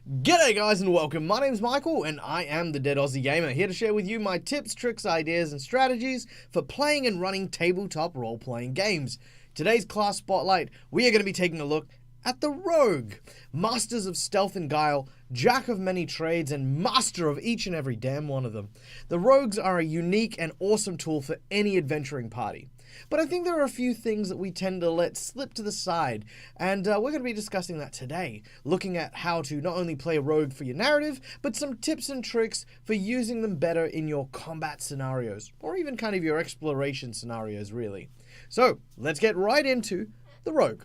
G'day guys and welcome, my name's Michael and I am the Dead Aussie Gamer, here to share with you my tips, tricks, ideas and strategies for playing and running tabletop role-playing games. Today's class spotlight, we are going to be taking a look at the Rogue. Masters of stealth and guile, jack of many trades and master of each and every damn one of them. The Rogues are a unique and awesome tool for any adventuring party. But I think there are a few things that we tend to let slip to the side, and we're going to be discussing that today, looking at how to not only play a rogue for your narrative, but some tips and tricks for using them better in your combat scenarios, or even kind of your exploration scenarios, really. So, let's get right into the rogue.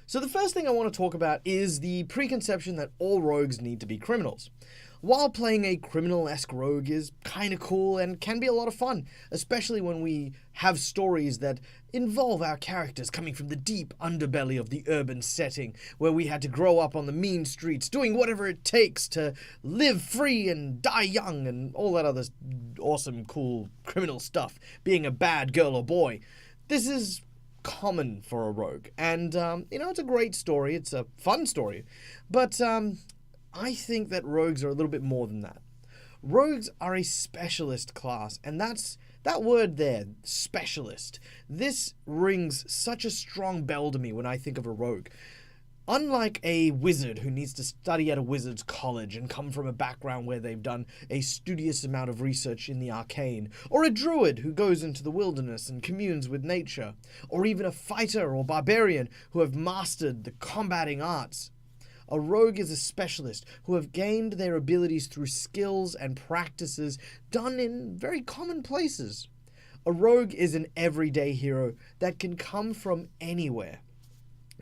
So the first thing I want to talk about is the preconception that all rogues need to be criminals. While playing a criminal-esque rogue is kind of cool and can be a lot of fun, especially when we have stories that involve our characters coming from the deep underbelly of the urban setting, where we had to grow up on the mean streets, doing whatever it takes to live free and die young and all that other awesome, cool criminal stuff, being a bad girl or boy. This is common for a rogue, and it's a great story, it's a fun story, but I think that rogues are a little bit more than that. Rogues are a specialist class, and that's that word there, specialist. This rings such a strong bell to me when I think of a rogue. Unlike a wizard who needs to study at a wizard's college and come from a background where they've done a studious amount of research in the arcane, or a druid who goes into the wilderness and communes with nature, or even a fighter or barbarian who have mastered the combating arts, a rogue is a specialist who have gained their abilities through skills and practices done in very common places. A rogue is an everyday hero that can come from anywhere.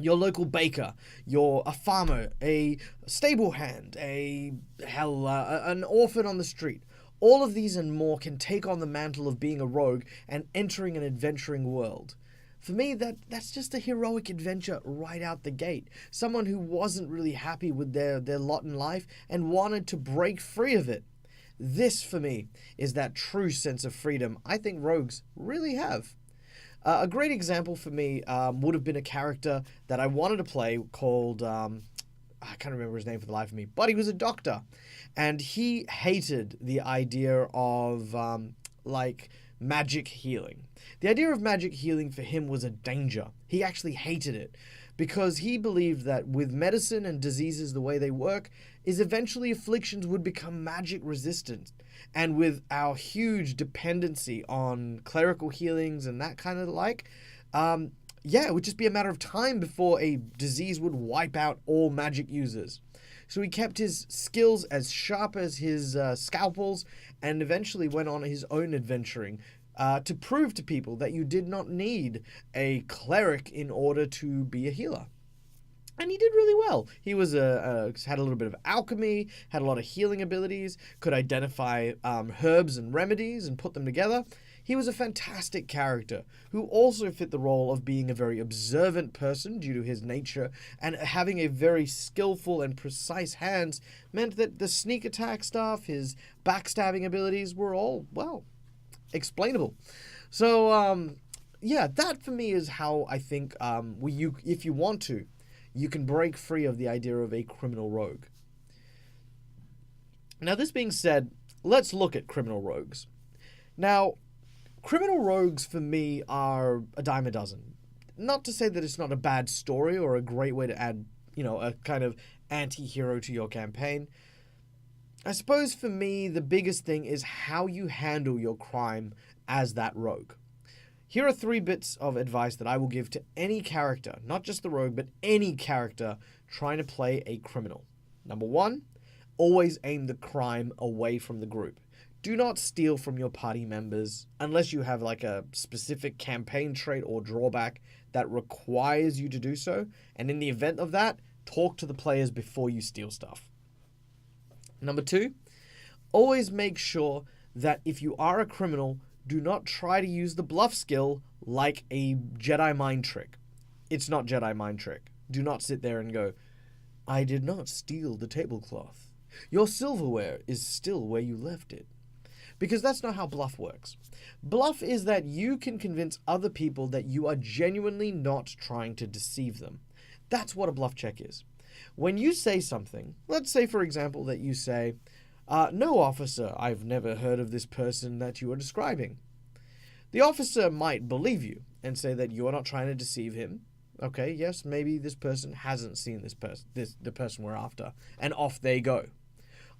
Your local baker, you're a farmer, a stable hand, an orphan on the street. All of these and more can take on the mantle of being a rogue and entering an adventuring world. For me, that's just a heroic adventure right out the gate. Someone who wasn't really happy with their lot in life and wanted to break free of it. This, for me, is that true sense of freedom I think rogues really have. A great example for me would have been a character that I wanted to play called, I can't remember his name for the life of me, but he was a doctor. And he hated the idea of, magic healing. The idea of magic healing for him was a danger. He actually hated it because he believed that with medicine and diseases the way they work, is eventually afflictions would become magic resistant. And with our huge dependency on clerical healings and that kind of it would just be a matter of time before a disease would wipe out all magic users. So he kept his skills as sharp as his scalpels and eventually went on his own adventuring to prove to people that you did not need a cleric in order to be a healer. And he did really well. He was had a little bit of alchemy, had a lot of healing abilities, could identify herbs and remedies and put them together. He was a fantastic character who also fit the role of being a very observant person due to his nature, and having a very skillful and precise hands meant that the sneak attack stuff, his backstabbing abilities were all, explainable. So, that for me is how I think if you want to, you can break free of the idea of a criminal rogue. Now, this being said, let's look at criminal rogues. Now, criminal rogues for me are a dime a dozen. Not to say that it's not a bad story or a great way to add, a kind of anti-hero to your campaign. I suppose for me, the biggest thing is how you handle your crime as that rogue. Here are 3 bits of advice that I will give to any character, not just the rogue, but any character trying to play a criminal. Number 1, always aim the crime away from the group. Do not steal from your party members unless you have a specific campaign trait or drawback that requires you to do so. And in the event of that, talk to the players before you steal stuff. Number 2, always make sure that if you are a criminal, do not try to use the bluff skill like a Jedi mind trick. It's not Jedi mind trick. Do not sit there and go, I did not steal the tablecloth. Your silverware is still where you left it. Because that's not how bluff works. Bluff is that you can convince other people that you are genuinely not trying to deceive them. That's what a bluff check is. When you say something, let's say, for example, that you say, no, officer, I've never heard of this person that you are describing. The officer might believe you and say that you are not trying to deceive him. Okay, yes, maybe this person hasn't seen the person we're after, and off they go.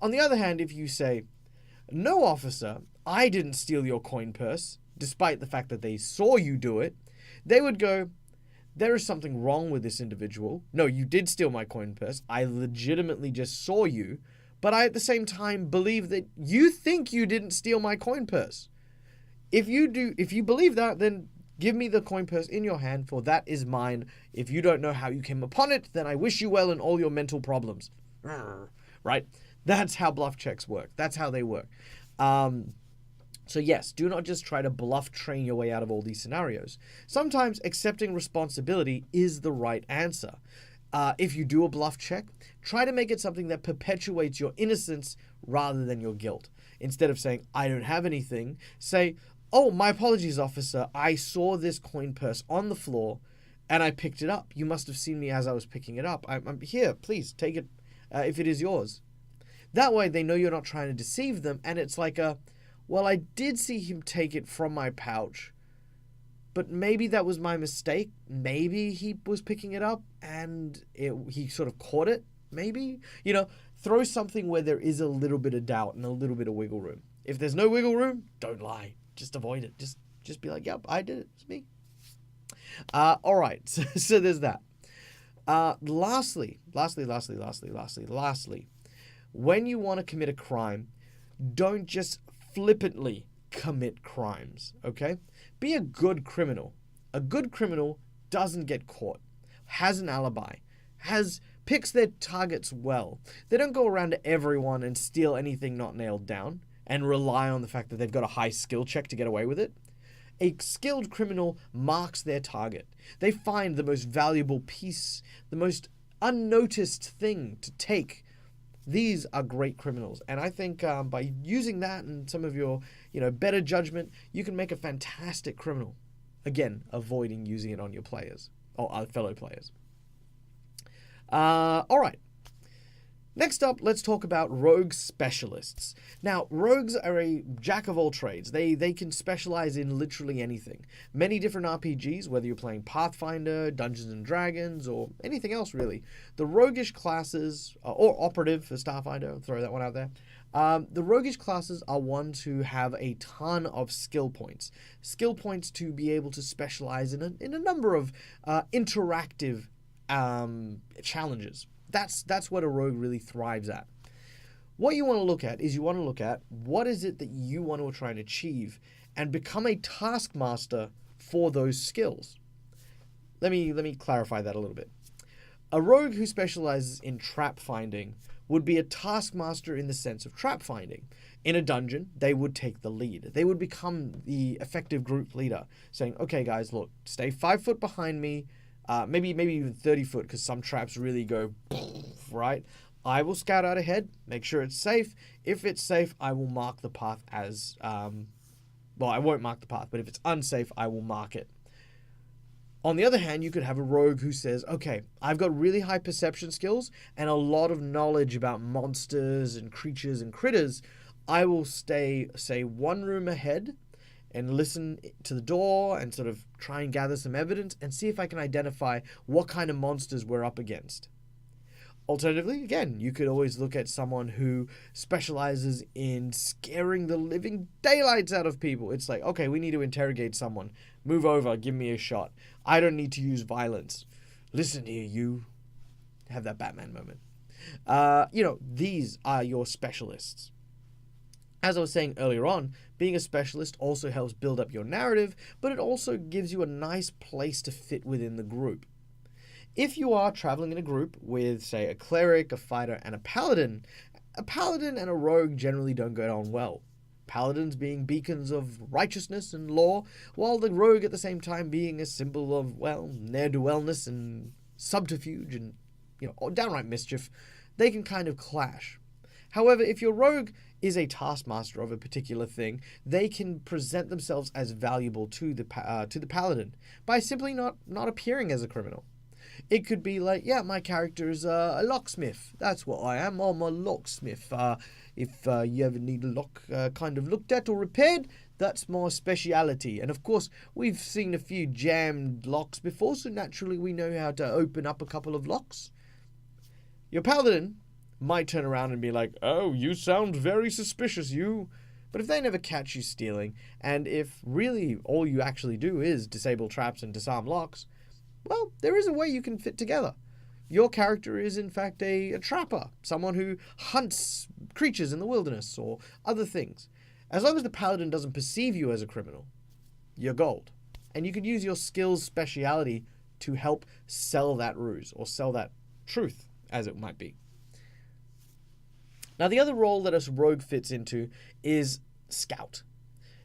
On the other hand, if you say, no, officer, I didn't steal your coin purse, despite the fact that they saw you do it, they would go, there is something wrong with this individual. No, you did steal my coin purse. I legitimately just saw you, but I at the same time believe that you think you didn't steal my coin purse. If you believe that, then give me the coin purse in your hand, for that is mine. If you don't know how you came upon it, then I wish you well in all your mental problems. Right? That's how bluff checks work. That's how they work. So yes, do not just try to bluff train your way out of all these scenarios. Sometimes accepting responsibility is the right answer. If you do a bluff check, try to make it something that perpetuates your innocence rather than your guilt. Instead of saying, I don't have anything, say, oh, my apologies, officer. I saw this coin purse on the floor and I picked it up. You must have seen me as I was picking it up. I'm here. Please take it if it is yours. That way they know you're not trying to deceive them, and it's like well, I did see him take it from my pouch, but maybe that was my mistake. Maybe he was picking it up and he sort of caught it. Maybe, throw something where there is a little bit of doubt and a little bit of wiggle room. If there's no wiggle room, don't lie. Just avoid it. Just be like, yep, I did it. It's me. All right. So there's that. Lastly, when you want to commit a crime, don't just flippantly commit crimes, okay? Be a good criminal. A good criminal doesn't get caught, has an alibi, picks their targets well. They don't go around to everyone and steal anything not nailed down and rely on the fact that they've got a high skill check to get away with it. A skilled criminal marks their target. They find the most valuable piece, the most unnoticed thing to take. These are great criminals, and I think by using that and some of your, better judgment, you can make a fantastic criminal. Again, avoiding using it on your players or other fellow players. All right. Next up, let's talk about rogue specialists. Now, rogues are a jack of all trades. They can specialize in literally anything. Many different RPGs, whether you're playing Pathfinder, Dungeons and Dragons, or anything else really. The roguish classes, or operative for Starfinder, I'll throw that one out there. The roguish classes are ones who have a ton of skill points. Skill points to be able to specialize in a number of interactive challenges. That's what a rogue really thrives at. What you want to look at is what is it that you want to try and achieve and become a taskmaster for those skills. Let me clarify that a little bit. A rogue who specializes in trap finding would be a taskmaster in the sense of trap finding. In a dungeon, they would take the lead. They would become the effective group leader, saying, okay guys, look, stay 5 foot behind me, maybe even 30 foot, because some traps really go, right? I will scout out ahead, make sure it's safe. If it's safe, I will mark the path as, I won't mark the path, but if it's unsafe, I will mark it. On the other hand, you could have a rogue who says, okay, I've got really high perception skills and a lot of knowledge about monsters and creatures and critters. I will stay, say, 1 room ahead and listen to the door and sort of try and gather some evidence and see if I can identify what kind of monsters we're up against. Alternatively, again, you could always look at someone who specializes in scaring the living daylights out of people. It's like, okay, we need to interrogate someone. Move over, give me a shot. I don't need to use violence. Listen here, you. Have that Batman moment. These are your specialists. As I was saying earlier on, being a specialist also helps build up your narrative, but it also gives you a nice place to fit within the group. If you are traveling in a group with, say, a cleric, a fighter, and a paladin and a rogue generally don't go on well. Paladins being beacons of righteousness and law, while the rogue at the same time being a symbol of, ne'er-do-wellness and subterfuge and, downright mischief. They can kind of clash. However, if your rogue is a taskmaster of a particular thing, they can present themselves as valuable to the paladin by simply not appearing as a criminal. It could be like, yeah, my character is a locksmith. That's what I am. I'm a locksmith. If you ever need a lock kind of looked at or repaired, that's my speciality. And of course, we've seen a few jammed locks before, so naturally we know how to open up a couple of locks. Your paladin might turn around and be like, oh, you sound very suspicious, you. But if they never catch you stealing, and if really all you actually do is disable traps and disarm locks, well, there is a way you can fit together. Your character is in fact a trapper, someone who hunts creatures in the wilderness or other things. As long as the paladin doesn't perceive you as a criminal, you're gold. And you could use your skills speciality to help sell that ruse, or sell that truth, as it might be. Now, the other role that a rogue fits into is scout.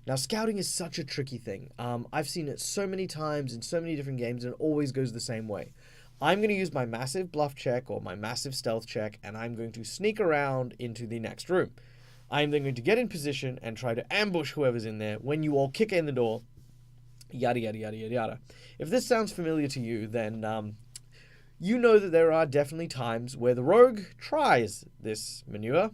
Now, scouting is such a tricky thing. I've seen it so many times in so many different games, and it always goes the same way. I'm going to use my massive bluff check or my massive stealth check, and I'm going to sneak around into the next room. I'm then going to get in position and try to ambush whoever's in there when you all kick in the door, yada, yada, yada, yada, yada. If this sounds familiar to you, then you know that there are definitely times where the rogue tries this maneuver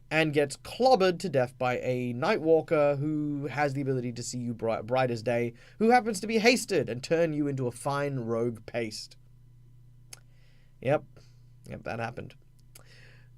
and gets clobbered to death by a Nightwalker who has the ability to see you bright as day, who happens to be hasted and turn you into a fine rogue paste. Yep, that happened.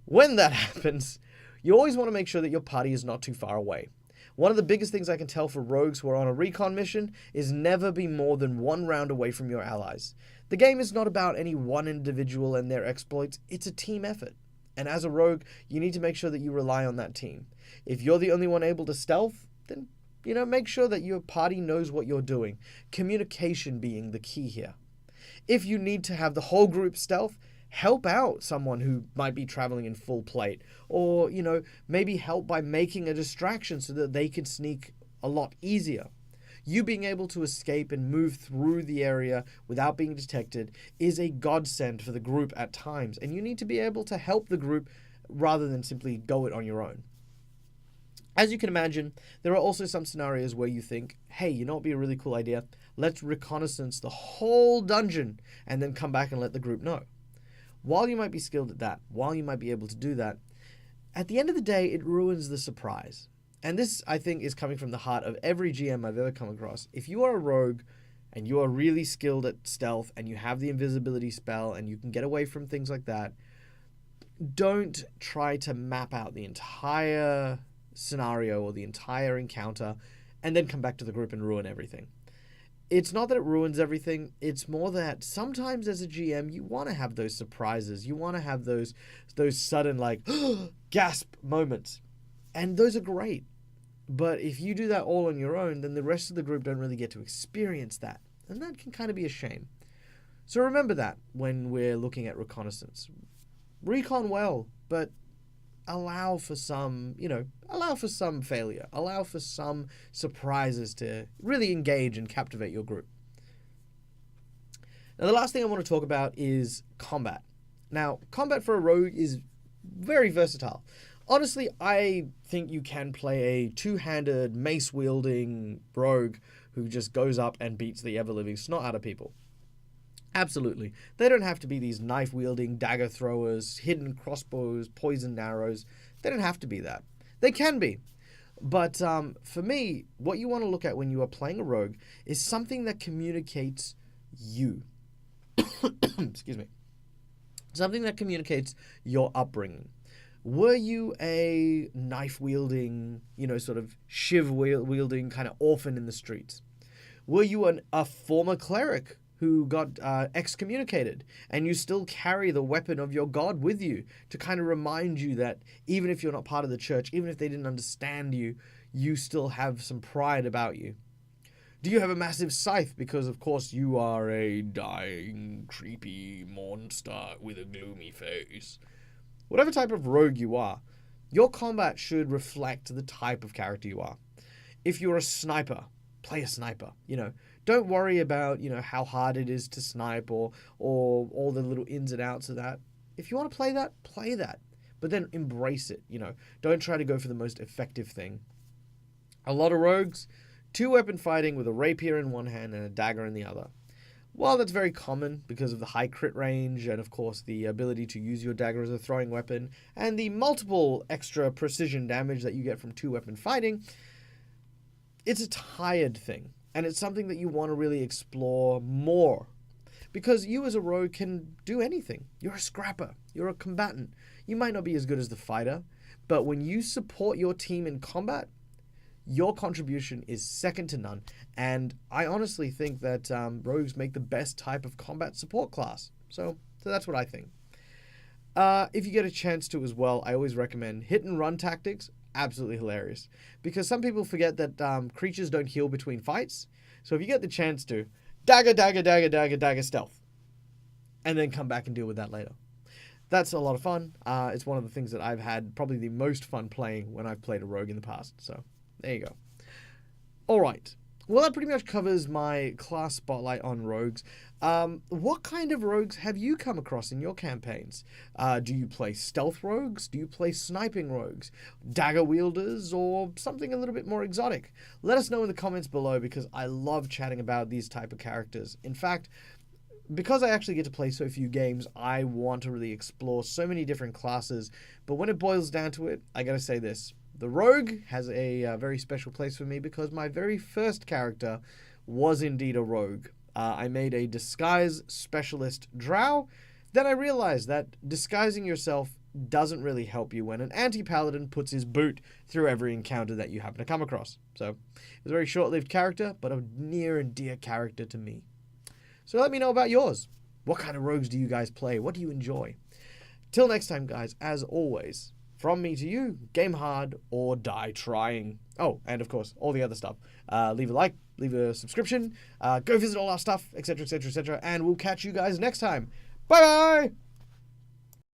When that happens, you always want to make sure that your party is not too far away. One of the biggest things I can tell for rogues who are on a recon mission is never be more than one round away from your allies. The game is not about any one individual and their exploits, it's a team effort. And as a rogue, you need to make sure that you rely on that team. If you're the only one able to stealth, then, make sure that your party knows what you're doing. Communication being the key here. If you need to have the whole group stealth, help out someone who might be traveling in full plate. Or, maybe help by making a distraction so that they can sneak a lot easier. You being able to escape and move through the area without being detected is a godsend for the group at times, and you need to be able to help the group rather than simply go it on your own. As you can imagine, there are also some scenarios where you think, hey, what would be a really cool idea? Let's reconnaissance the whole dungeon and then come back and let the group know. While you might be skilled at that, while you might be able to do that, at the end of the day, it ruins the surprise. And this, I think, is coming from the heart of every GM I've ever come across. If you are a rogue and you are really skilled at stealth and you have the invisibility spell and you can get away from things like that, don't try to map out the entire scenario or the entire encounter and then come back to the group and ruin everything. It's not that it ruins everything, it's more that sometimes as a GM you want to have those surprises, you want to have those sudden gasp moments. And those are great. But if you do that all on your own, then the rest of the group don't really get to experience that. And that can kind of be a shame. So remember that when we're looking at reconnaissance. Recon well, but allow for some failure. Allow for some surprises to really engage and captivate your group. Now, the last thing I want to talk about is combat. Now, combat for a rogue is very versatile. Honestly, I think you can play a two-handed, mace-wielding rogue who just goes up and beats the ever-living snot out of people. Absolutely. They don't have to be these knife-wielding, dagger-throwers, hidden crossbows, poisoned arrows. They don't have to be that. They can be. But for me, what you want to look at when you are playing a rogue is something that communicates you. Excuse me. Something that communicates your upbringing. Were you a knife-wielding, sort of shiv-wielding kind of orphan in the streets? Were you a former cleric who got excommunicated and you still carry the weapon of your god with you to kind of remind you that even if you're not part of the church, even if they didn't understand you, you still have some pride about you? Do you have a massive scythe because, of course, you are a dying, creepy monster with a gloomy face? Whatever type of rogue you are, your combat should reflect the type of character you are. If you're a sniper, play a sniper. Don't worry about, how hard it is to snipe or all the little ins and outs of that. If you want to play that. But then embrace it, Don't try to go for the most effective thing. A lot of rogues, two-weapon fighting with a rapier in one hand and a dagger in the other. While that's very common because of the high crit range and of course the ability to use your dagger as a throwing weapon and the multiple extra precision damage that you get from two-weapon fighting, it's a tired thing, and it's something that you want to really explore more. Because you as a rogue can do anything. You're a scrapper. You're a combatant. You might not be as good as the fighter, but when you support your team in combat, your contribution is second to none. And I honestly think that rogues make the best type of combat support class. So that's what I think. If you get a chance to as well, I always recommend hit and run tactics. Absolutely hilarious. Because some people forget that creatures don't heal between fights. So if you get the chance to, dagger, dagger, dagger, dagger, dagger, stealth. And then come back and deal with that later. That's a lot of fun. It's one of the things that I've had probably the most fun playing when I've played a rogue in the past. So there you go. All right. Well, that pretty much covers my class spotlight on rogues. What kind of rogues have you come across in your campaigns? Do you play stealth rogues? Do you play sniping rogues? Dagger wielders? Or something a little bit more exotic? Let us know in the comments below because I love chatting about these type of characters. In fact, because I actually get to play so few games, I want to really explore so many different classes. But when it boils down to it, I gotta say this. The rogue has a very special place for me because my very first character was indeed a rogue. I made a disguise specialist drow. Then I realized that disguising yourself doesn't really help you when an anti-paladin puts his boot through every encounter that you happen to come across. So it was a very short-lived character, but a near and dear character to me. So let me know about yours. What kind of rogues do you guys play? What do you enjoy? Till next time, guys, as always, from me to you, game hard or die trying. Oh, and of course, all the other stuff. Leave a like, leave a subscription, go visit all our stuff, etc., etc., etc., and we'll catch you guys next time. Bye-bye!